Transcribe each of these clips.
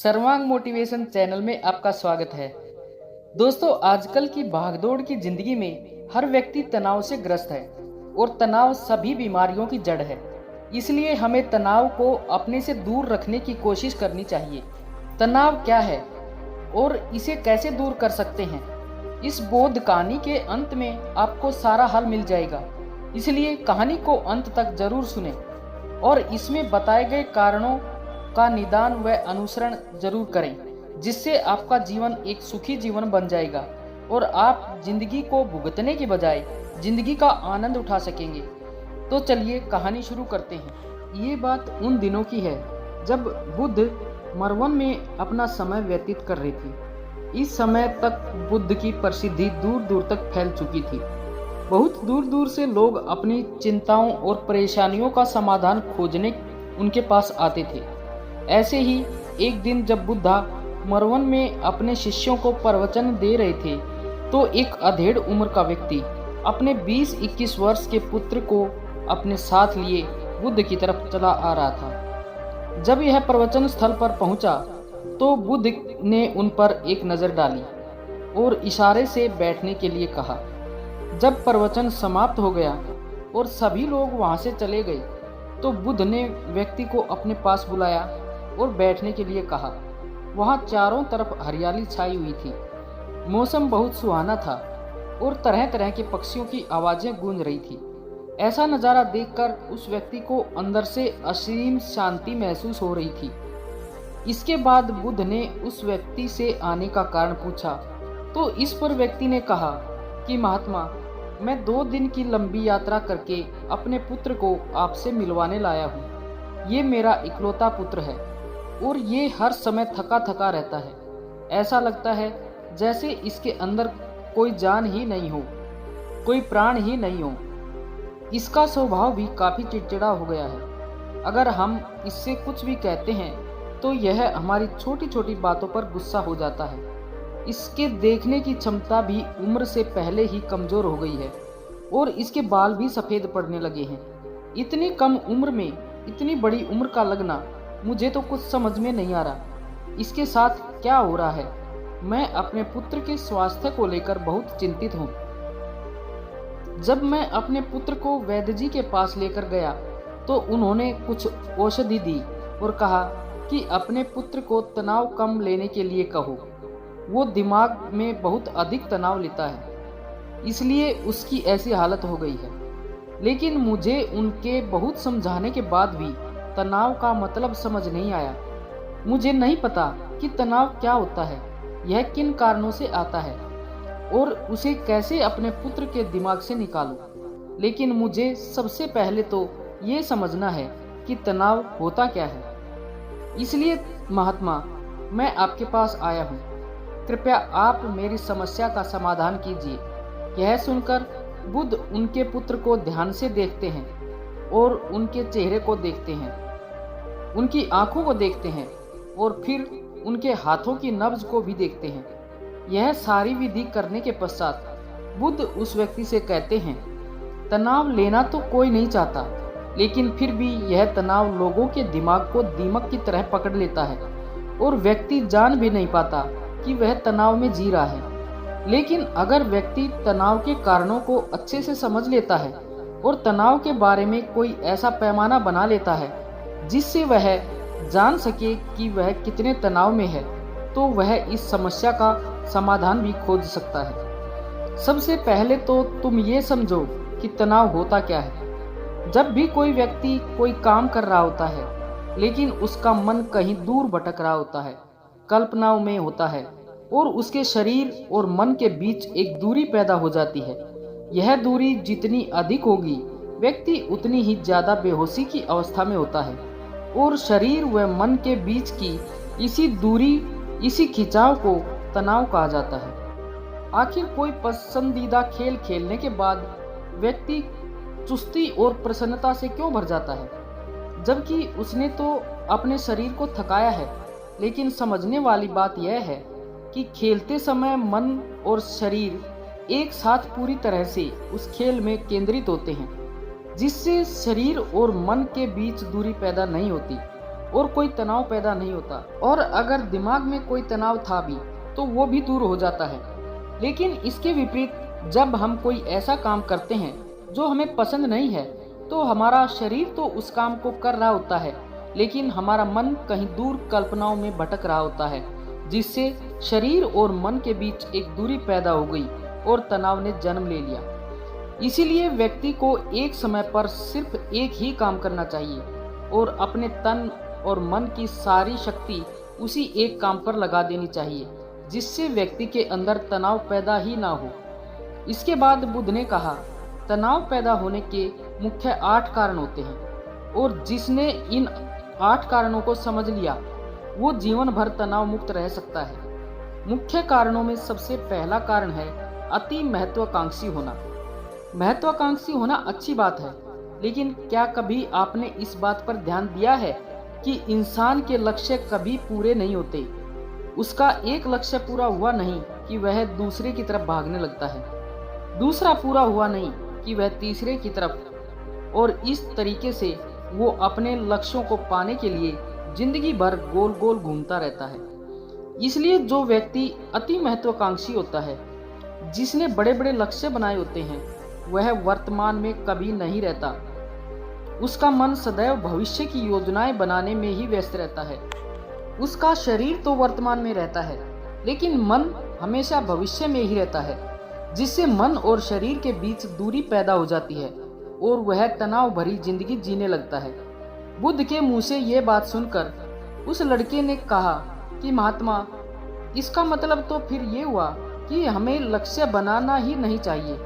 सर्वांग motivation channel में आपका स्वागत है। दोस्तों, आजकल की भागदौड़ की जिंदगी में हर व्यक्ति तनाव से ग्रस्त है और तनाव सभी बीमारियों की जड़ है। इसलिए हमें तनाव को अपने से दूर रखने की कोशिश करनी चाहिए। तनाव क्या है और इसे कैसे दूर कर सकते हैं, इस बोध कहानी के अंत में आपको सारा हल मिल जाएगा। इसलिए कहानी को अंत तक जरूर सुनें और इसमें बताए गए कारणों का निदान व अनुसरण जरूर करें, जिससे आपका जीवन एक सुखी जीवन बन जाएगा और आप जिंदगी को भुगतने की बजाय जिंदगी का आनंद उठा सकेंगे। तो चलिए कहानी शुरू करते हैं। ये बात उन दिनों की है जब बुद्ध मरवन में अपना समय व्यतीत कर रहे थे। इस समय तक बुद्ध की प्रसिद्धि दूर दूर तक फैल चुकी थी। बहुत दूर दूर से लोग अपनी चिंताओं और परेशानियों का समाधान खोजने उनके पास आते थे। ऐसे ही एक दिन जब बुद्धा मरवन में अपने शिष्यों को प्रवचन दे रहे थे, तो एक अधेड़ उम्र का व्यक्ति अपने 20-21 वर्ष के पुत्र को अपने साथ लिए बुद्ध की तरफ चला आ रहा था। जब यह प्रवचन स्थल पर पहुंचा, तो बुद्ध ने उन पर एक नज़र डाली और इशारे से बैठने के लिए कहा। जब प्रवचन समाप्त हो गया और सभी लोग वहां से चले गए, तो बुद्ध ने व्यक्ति को अपने पास बुलाया और बैठने के लिए कहा। वहां चारों तरफ हरियाली छाई हुई थी। मौसम बहुत सुहाना था और तरह तरह के पक्षियों की आवाजें गूंज रही थी। ऐसा नज़ारा देखकर उस व्यक्ति को अंदर से असीम शांति महसूस हो रही थी। इसके बाद बुद्ध ने उस व्यक्ति से आने का कारण पूछा, तो इस पर व्यक्ति ने कहा कि महात्मा, मैं 2 दिन की लंबी यात्रा करके अपने पुत्र को आपसे मिलवाने लाया हूँ। ये मेरा इकलौता पुत्र है और ये हर समय थका थका रहता है। ऐसा लगता है जैसे इसके अंदर कोई जान ही नहीं हो, कोई प्राण ही नहीं हो। इसका स्वभाव भी काफ़ी चिड़चिड़ा हो गया है। अगर हम इससे कुछ भी कहते हैं तो यह हमारी छोटी छोटी बातों पर गुस्सा हो जाता है। इसके देखने की क्षमता भी उम्र से पहले ही कमज़ोर हो गई है और इसके बाल भी सफ़ेद पड़ने लगे हैं। इतनी कम उम्र में इतनी बड़ी उम्र का लगना, मुझे तो कुछ समझ में नहीं आ रहा। इसके साथ क्या हो रहा है? मैं अपने पुत्र के स्वास्थ्य को लेकर बहुत चिंतित हूँ। जब मैं अपने पुत्र को वैद्य जी के पास लेकर गया, तो उन्होंने कुछ औषधि दी और कहा कि अपने पुत्र को तनाव कम लेने के लिए कहो। वो दिमाग में बहुत अधिक तनाव लेता है, इसलिए उसकी ऐसी हालत हो गई है। लेकिन मुझे उनके बहुत समझाने के बाद भी तनाव का मतलब समझ नहीं आया। मुझे नहीं पता कि तनाव क्या होता है, यह किन कारणों से आता है और उसे कैसे अपने पुत्र के दिमाग से निकालूं। लेकिन मुझे सबसे पहले तो ये समझना है कि तनाव होता क्या है। इसलिए महात्मा, मैं आपके पास आया हूँ। कृपया आप मेरी समस्या का समाधान कीजिए। यह सुनकर बुद्ध उनके पुत्र को ध्यान से देखते हैं और उनके चेहरे को देखते हैं, उनकी आंखों को देखते हैं और फिर उनके हाथों की नब्ज को भी देखते हैं। यह सारी विधि करने के पश्चात बुद्ध उस व्यक्ति से कहते हैं, तनाव लेना तो कोई नहीं चाहता, लेकिन फिर भी यह तनाव लोगों के दिमाग को दीमक की तरह पकड़ लेता है और व्यक्ति जान भी नहीं पाता कि वह तनाव में जी रहा है। लेकिन अगर व्यक्ति तनाव के कारणों को अच्छे से समझ लेता है और तनाव के बारे में कोई ऐसा पैमाना बना लेता है जिससे वह जान सके कि वह कितने तनाव में है, तो वह इस समस्या का समाधान भी खोज सकता है। सबसे पहले तो तुम ये समझो कि तनाव होता क्या है। जब भी कोई व्यक्ति कोई काम कर रहा होता है, लेकिन उसका मन कहीं दूर भटक रहा होता है, कल्पनाओं में होता है और उसके शरीर और मन के बीच एक दूरी पैदा हो जाती है। यह दूरी जितनी अधिक होगी, व्यक्ति उतनी ही ज़्यादा बेहोशी की अवस्था में होता है और शरीर व मन के बीच की इसी दूरी, इसी खिंचाव को तनाव कहा जाता है। आखिर कोई पसंदीदा खेल खेलने के बाद व्यक्ति चुस्ती और प्रसन्नता से क्यों भर जाता है, जबकि उसने तो अपने शरीर को थकाया है। लेकिन समझने वाली बात यह है कि खेलते समय मन और शरीर एक साथ पूरी तरह से उस खेल में केंद्रित होते हैं, जिससे शरीर और मन के बीच दूरी पैदा नहीं होती और कोई तनाव पैदा नहीं होता, और अगर दिमाग में कोई तनाव था भी तो वो भी दूर हो जाता है। लेकिन इसके विपरीत जब हम कोई ऐसा काम करते हैं जो हमें पसंद नहीं है, तो हमारा शरीर तो उस काम को कर रहा होता है, लेकिन हमारा मन कहीं दूर कल्पनाओं में भटक रहा होता है, जिससे शरीर और मन के बीच एक दूरी पैदा हो गई और तनाव ने जन्म ले लिया। इसीलिए व्यक्ति को एक समय पर सिर्फ एक ही काम करना चाहिए और अपने तन और मन की सारी शक्ति उसी एक काम पर लगा देनी चाहिए, जिससे व्यक्ति के अंदर तनाव पैदा ही ना हो। इसके बाद बुद्ध ने कहा, तनाव पैदा होने के मुख्य 8 कारण होते हैं, और जिसने इन 8 कारणों को समझ लिया वो जीवन भर तनाव मुक्त रह सकता है। मुख्य कारणों में सबसे पहला कारण है अति महत्वाकांक्षी होना। महत्वाकांक्षी होना अच्छी बात है, लेकिन क्या कभी आपने इस बात पर ध्यान दिया है कि इंसान के लक्ष्य कभी पूरे नहीं होते। उसका एक लक्ष्य पूरा हुआ नहीं कि वह दूसरे की तरफ भागने लगता है, दूसरा पूरा हुआ नहीं कि वह तीसरे की तरफ, और इस तरीके से वो अपने लक्ष्यों को पाने के लिए जिंदगी भर गोल गोल घूमता रहता है। इसलिए जो व्यक्ति अति महत्वाकांक्षी होता है, जिसने बड़े बड़े लक्ष्य बनाए होते हैं, वह वर्तमान में कभी नहीं रहता। उसका मन सदैव भविष्य की योजनाएं बनाने में ही व्यस्त रहता है। उसका शरीर तो वर्तमान में रहता है, लेकिन मन हमेशा भविष्य में ही रहता है, जिससे मन और शरीर के बीच दूरी पैदा हो जाती है और वह तनाव भरी जिंदगी जीने लगता है। बुद्ध के मुंह से ये बात सुनकर उस लड़के ने कहा कि महात्मा, इसका मतलब तो फिर ये हुआ कि हमें लक्ष्य बनाना ही नहीं चाहिए,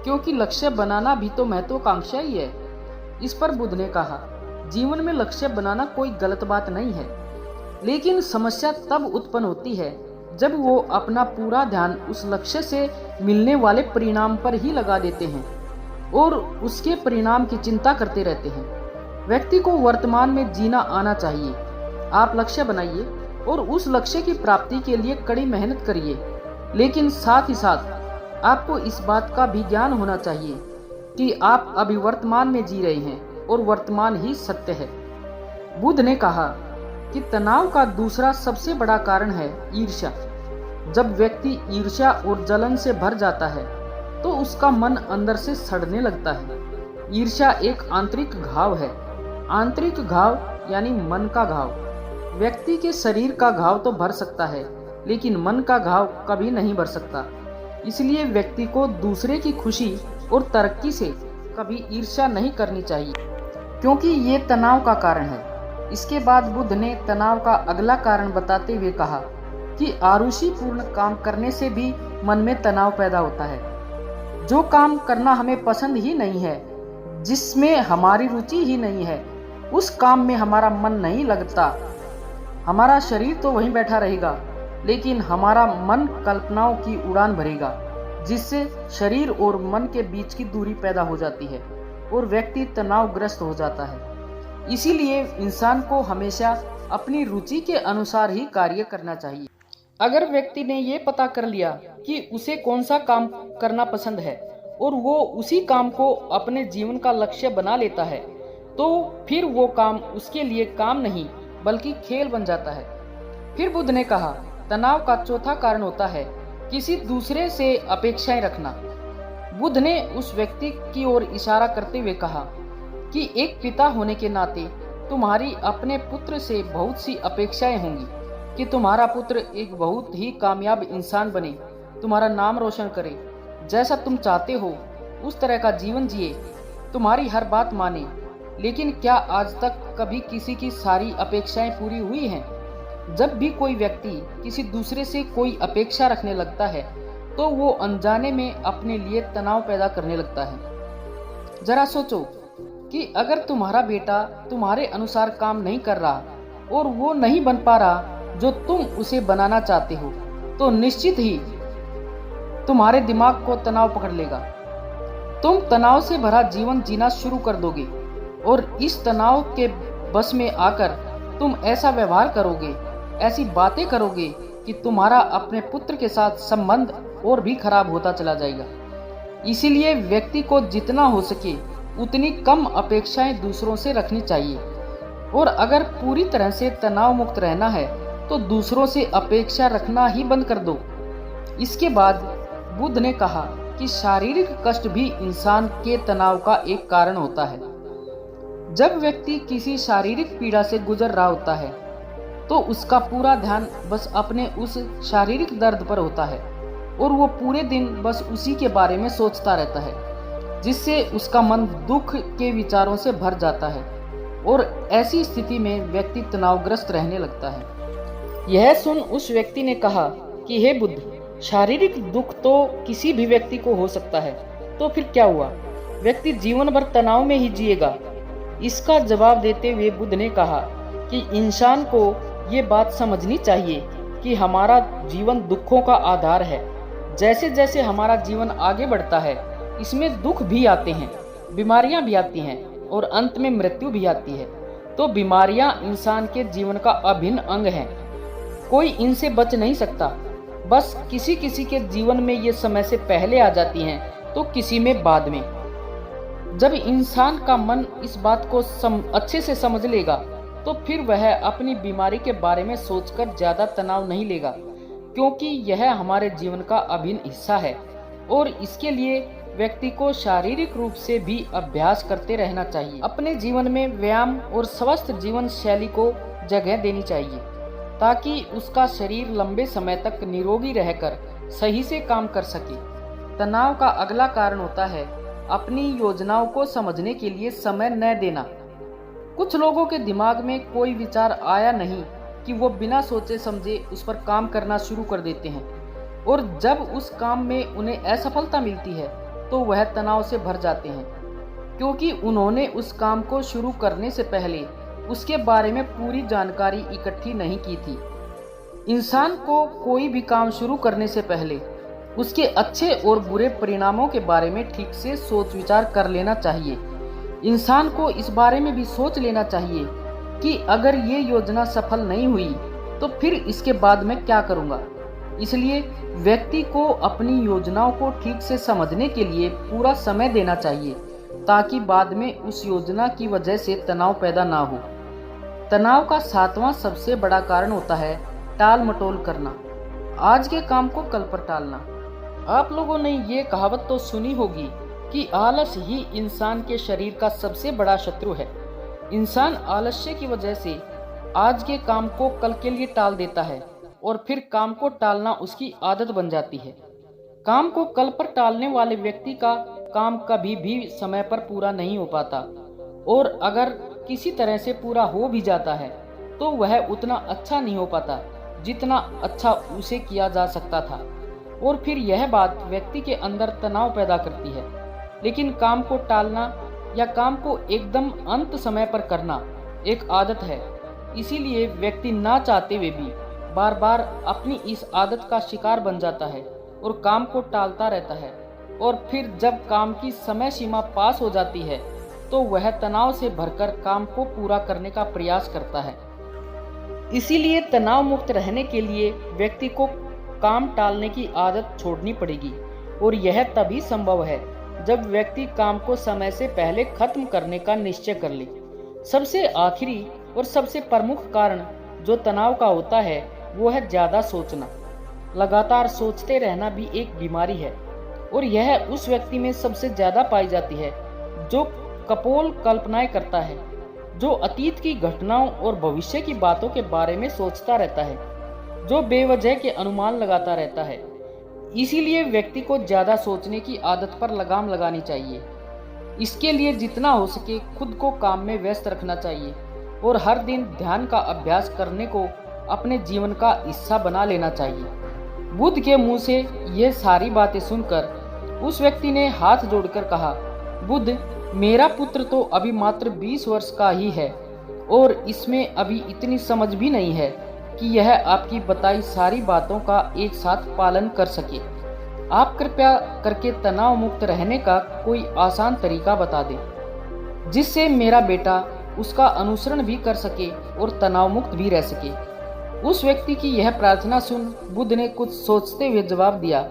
क्योंकि लक्ष्य बनाना भी तो महत्वाकांक्षा ही है। इस पर बुद्ध ने कहा, जीवन में लक्ष्य बनाना कोई गलत बात नहीं है, लेकिन समस्या तब उत्पन्न होती है जब वो अपना पूरा ध्यान उस लक्ष्य से मिलने वाले परिणाम पर ही लगा देते हैं और उसके परिणाम की चिंता करते रहते हैं। व्यक्ति को वर्तमान में जीना आना चाहिए। आप लक्ष्य बनाइए और उस लक्ष्य की प्राप्ति के लिए कड़ी मेहनत करिए, लेकिन साथ ही साथ आपको इस बात का भी ज्ञान होना चाहिए कि आप अभी वर्तमान में जी रहे हैं और वर्तमान ही सत्य है। बुद्ध ने कहा कि तनाव का दूसरा सबसे बड़ा कारण है ईर्ष्या। जब व्यक्ति ईर्ष्या और जलन से भर जाता है तो उसका मन अंदर से सड़ने लगता है। ईर्ष्या एक आंतरिक घाव है। आंतरिक घाव यानी मन का घाव। व्यक्ति के शरीर का घाव तो भर सकता है, लेकिन मन का घाव कभी नहीं भर सकता। इसलिए व्यक्ति को दूसरे की खुशी और तरक्की से कभी ईर्ष्या नहीं करनी चाहिए, क्योंकि ये तनाव का कारण है। इसके बाद बुद्ध ने तनाव का अगला कारण बताते हुए कहा कि आरुषिपूर्ण काम करने से भी मन में तनाव पैदा होता है। जो काम करना हमें पसंद ही नहीं है, जिसमें हमारी रुचि ही नहीं है, उस काम में हमारा मन नहीं लगता। हमारा शरीर तो वहीं बैठा रहेगा, लेकिन हमारा मन कल्पनाओं की उड़ान भरेगा, जिससे शरीर और मन के बीच की दूरी पैदा हो जाती है और व्यक्ति तनावग्रस्त हो जाता है। इसीलिए इंसान को हमेशा अपनी रुचि के अनुसार ही कार्य करना चाहिए। अगर व्यक्ति ने ये पता कर लिया कि उसे कौन सा काम करना पसंद है और वो उसी काम को अपने जीवन का लक्ष्य बना लेता है, तो फिर वो काम उसके लिए काम नहीं बल्कि खेल बन जाता है। फिर बुद्ध ने कहा, तनाव का चौथा कारण होता है किसी दूसरे से अपेक्षाएं रखना। बुद्ध ने उस व्यक्ति की ओर इशारा करते हुए कहा कि एक पिता होने के नाते तुम्हारी अपने पुत्र से बहुत सी अपेक्षाएं होंगी कि तुम्हारा पुत्र एक बहुत ही कामयाब इंसान बने, तुम्हारा नाम रोशन करे, जैसा तुम चाहते हो उस तरह का जीवन जिए, तुम्हारी हर बात माने। लेकिन क्या आज तक कभी किसी की सारी अपेक्षाएं पूरी हुई हैं? जब भी कोई व्यक्ति किसी दूसरे से कोई अपेक्षा रखने लगता है तो वो अनजाने में अपने लिए तनाव पैदा करने लगता है। जरा सोचो कि अगर तुम्हारा बेटा तुम्हारे अनुसार काम नहीं कर रहा और वो नहीं बन पा रहा जो तुम उसे बनाना चाहते हो, तो निश्चित ही तुम्हारे दिमाग को तनाव पकड़ लेगा। तुम तनाव से भरा जीवन जीना शुरू कर दोगे और इस तनाव के बस में आकर तुम ऐसा व्यवहार करोगे, ऐसी बातें करोगे कि तुम्हारा अपने पुत्र के साथ संबंध और भी खराब होता चला जाएगा। इसीलिए व्यक्ति को जितना हो सके उतनी कम अपेक्षाएं दूसरों से रखनी चाहिए। और अगर पूरी तरह से तनाव मुक्त रहना है तो दूसरों से अपेक्षा रखना ही बंद कर दो। इसके बाद बुद्ध ने कहा कि शारीरिक कष्ट भी इंसान के तनाव का एक कारण होता है। जब व्यक्ति किसी शारीरिक पीड़ा से गुजर रहा होता है तो उसका पूरा ध्यान बस अपने उस शारीरिक दर्द पर होता है और वो पूरे दिन बस उसी के बारे में सोचता रहता है, जिससे उसका मन दुख के विचारों से भर जाता है और ऐसी स्थिति में व्यक्ति तनावग्रस्त रहने लगता है। यह सुन उस व्यक्ति ने कहा कि हे बुद्ध, शारीरिक दुख तो किसी भी व्यक्ति को हो सकता है, तो फिर क्या हुआ, व्यक्ति जीवन भर तनाव में ही जिएगा। इसका जवाब देते हुए बुद्ध ने कहा कि इंसान को ये बात समझनी चाहिए कि हमारा जीवन दुखों का आधार है। जैसे जैसे हमारा जीवन आगे बढ़ता है इसमें दुख भी आते हैं, बीमारियां भी आती हैं और अंत में मृत्यु भी आती है। तो बीमारियां इंसान के जीवन का अभिन्न अंग हैं, कोई इनसे बच नहीं सकता। बस किसी किसी के जीवन में ये समय से पहले आ जाती हैं तो किसी में बाद में। जब इंसान का मन इस बात को अच्छे से समझ लेगा तो फिर वह अपनी बीमारी के बारे में सोचकर ज्यादा तनाव नहीं लेगा, क्योंकि यह हमारे जीवन का अभिन्न हिस्सा है और इसके लिए व्यक्ति को शारीरिक रूप से भी अभ्यास करते रहना चाहिए। अपने जीवन में व्यायाम और स्वस्थ जीवन शैली को जगह देनी चाहिए ताकि उसका शरीर लंबे समय तक निरोगी रहकर सही से काम कर सके। तनाव का अगला कारण होता है अपनी योजनाओं को समझने के लिए समय न देना। कुछ लोगों के दिमाग में कोई विचार आया नहीं कि वो बिना सोचे समझे उस पर काम करना शुरू कर देते हैं और जब उस काम में उन्हें असफलता मिलती है तो वह तनाव से भर जाते हैं, क्योंकि उन्होंने उस काम को शुरू करने से पहले उसके बारे में पूरी जानकारी इकट्ठी नहीं की थी। इंसान को कोई भी काम शुरू करने से पहले उसके अच्छे और बुरे परिणामों के बारे में ठीक से सोच विचार कर लेना चाहिए। इंसान को इस बारे में भी सोच लेना चाहिए कि अगर ये योजना सफल नहीं हुई तो फिर इसके बाद मैं क्या करूँगा। इसलिए व्यक्ति को अपनी योजनाओं को ठीक से समझने के लिए पूरा समय देना चाहिए ताकि बाद में उस योजना की वजह से तनाव पैदा ना हो। तनाव का 7वां सबसे बड़ा कारण होता है टाल मटोल करना, आज के काम को कल पर टालना। आप लोगों ने ये कहावत तो सुनी होगी कि आलस ही इंसान के शरीर का सबसे बड़ा शत्रु है। इंसान आलस्य की वजह से आज के काम को कल के लिए टाल देता है और फिर काम को टालना उसकी आदत बन जाती है। काम को कल पर टालने वाले व्यक्ति का काम कभी भी समय पर पूरा नहीं हो पाता और अगर किसी तरह से पूरा हो भी जाता है तो वह उतना अच्छा नहीं हो पाता जितना अच्छा उसे किया जा सकता था और फिर यह बात व्यक्ति के अंदर तनाव पैदा करती है। लेकिन काम को टालना या काम को एकदम अंत समय पर करना एक आदत है, इसीलिए व्यक्ति ना चाहते हुए भी बार बार अपनी इस आदत का शिकार बन जाता है और काम को टालता रहता है और फिर जब काम की समय सीमा पास हो जाती है तो वह तनाव से भरकर काम को पूरा करने का प्रयास करता है। इसीलिए तनाव मुक्त रहने के लिए व्यक्ति को काम टालने की आदत छोड़नी पड़ेगी और यह तभी संभव है जब व्यक्ति काम को समय से पहले खत्म करने का निश्चय कर ले। सबसे आखिरी और सबसे प्रमुख कारण जो तनाव का होता है वो है ज्यादा सोचना। लगातार सोचते रहना भी एक बीमारी है और यह उस व्यक्ति में सबसे ज्यादा पाई जाती है जो कपोल कल्पनाएं करता है, जो अतीत की घटनाओं और भविष्य की बातों के बारे में सोचता रहता है, जो बेवजह के अनुमान लगाता रहता है। इसीलिए व्यक्ति को ज्यादा सोचने की आदत पर लगाम लगानी चाहिए। इसके लिए जितना हो सके खुद को काम में व्यस्त रखना चाहिए और हर दिन ध्यान का अभ्यास करने को अपने जीवन का हिस्सा बना लेना चाहिए। बुद्ध के मुंह से ये सारी बातें सुनकर उस व्यक्ति ने हाथ जोड़कर कहा, बुद्ध, मेरा पुत्र तो अभी मात्र 20 वर्ष का ही है और इसमें अभी इतनी समझ भी नहीं है कि यह आपकी बताई सारी बातों का एक साथ पालन कर सके। आप कृपया करके तनाव मुक्त रहने का कोई आसान तरीका बता दें जिससे मेरा बेटा उसका अनुसरण भी कर सके और तनाव मुक्त भी रह सके। उस व्यक्ति की यह प्रार्थना सुन बुद्ध ने कुछ सोचते हुए जवाब दिया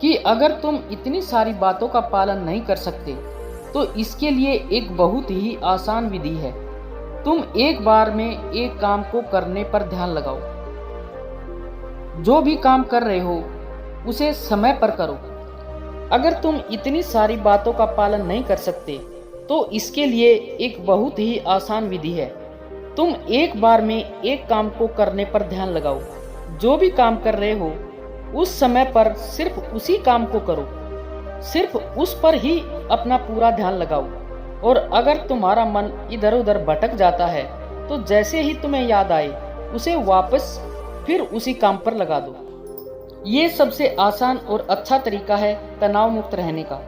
कि अगर तुम इतनी सारी बातों का पालन नहीं कर सकते तो इसके लिए एक बहुत ही आसान विधि है। तुम एक बार में एक काम को करने पर ध्यान लगाओ। जो भी काम कर रहे हो उसे समय पर करो। अगर तुम इतनी सारी बातों का पालन नहीं कर सकते तो इसके लिए एक बहुत ही आसान विधि है। तुम एक बार में एक काम को करने पर ध्यान लगाओ। जो भी काम कर रहे हो उस समय पर सिर्फ उसी काम को करो, सिर्फ उस पर ही अपना पूरा ध्यान लगाओ। और अगर तुम्हारा मन इधर उधर भटक जाता है तो जैसे ही तुम्हें याद आए उसे वापस फिर उसी काम पर लगा दो। ये सबसे आसान और अच्छा तरीका है तनाव मुक्त रहने का।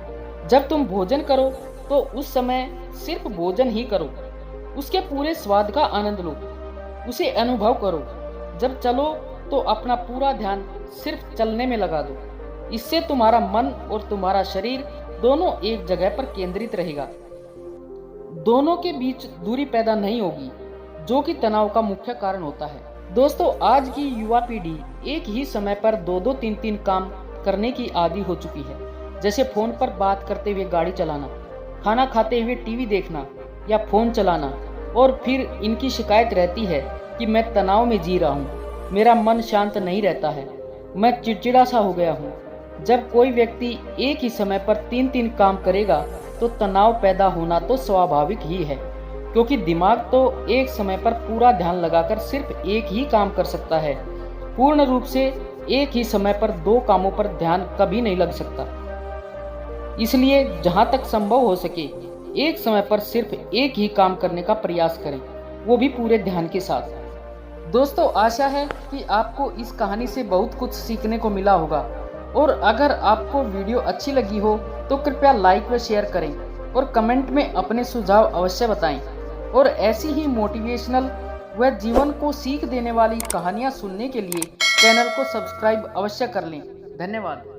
जब तुम भोजन करो तो उस समय सिर्फ भोजन ही करो, उसके पूरे स्वाद का आनंद लो, उसे अनुभव करो। जब चलो तो अपना पूरा ध्यान सिर्फ चलने में लगा दो। इससे तुम्हारा मन और तुम्हारा शरीर दोनों एक जगह पर केंद्रित रहेगा। दोनों के बीच दूरी पैदा नहीं होगी, जो कि तनाव का मुख्य कारण होता है। दोस्तों, आज की युवा पीढ़ी एक ही समय पर 2-2, 3-3 काम करने की आदी हो चुकी है। जैसे फोन पर बात करते हुए गाड़ी चलाना, खाना खाते हुए टीवी देखना या फोन चलाना। और फिर इनकी शिकायत रहती है कि मैं तनाव में जी रहा हूँ, मेरा मन शांत नहीं रहता है, मैं चिड़चिड़ा सा हो गया हूँ। जब कोई व्यक्ति एक ही समय पर 3-3 काम करेगा तो तनाव पैदा होना तो स्वाभाविक ही है, क्योंकि दिमाग तो एक समय पर पूरा ध्यान लगाकर सिर्फ एक ही काम कर सकता है। पूर्ण रूप से एक ही समय पर 2 कामों पर ध्यान कभी नहीं लग सकता। इसलिए जहां तक संभव हो सके एक समय पर सिर्फ एक ही काम करने का प्रयास करें, वो भी पूरे ध्यान के साथ। दोस्तों, आशा है कि आपको इस कहानी से बहुत कुछ सीखने को मिला होगा। और अगर आपको वीडियो अच्छी लगी हो तो कृपया लाइक व शेयर करें और कमेंट में अपने सुझाव अवश्य बताएं। और ऐसी ही मोटिवेशनल व जीवन को सीख देने वाली कहानियाँ सुनने के लिए चैनल को सब्सक्राइब अवश्य कर लें। धन्यवाद।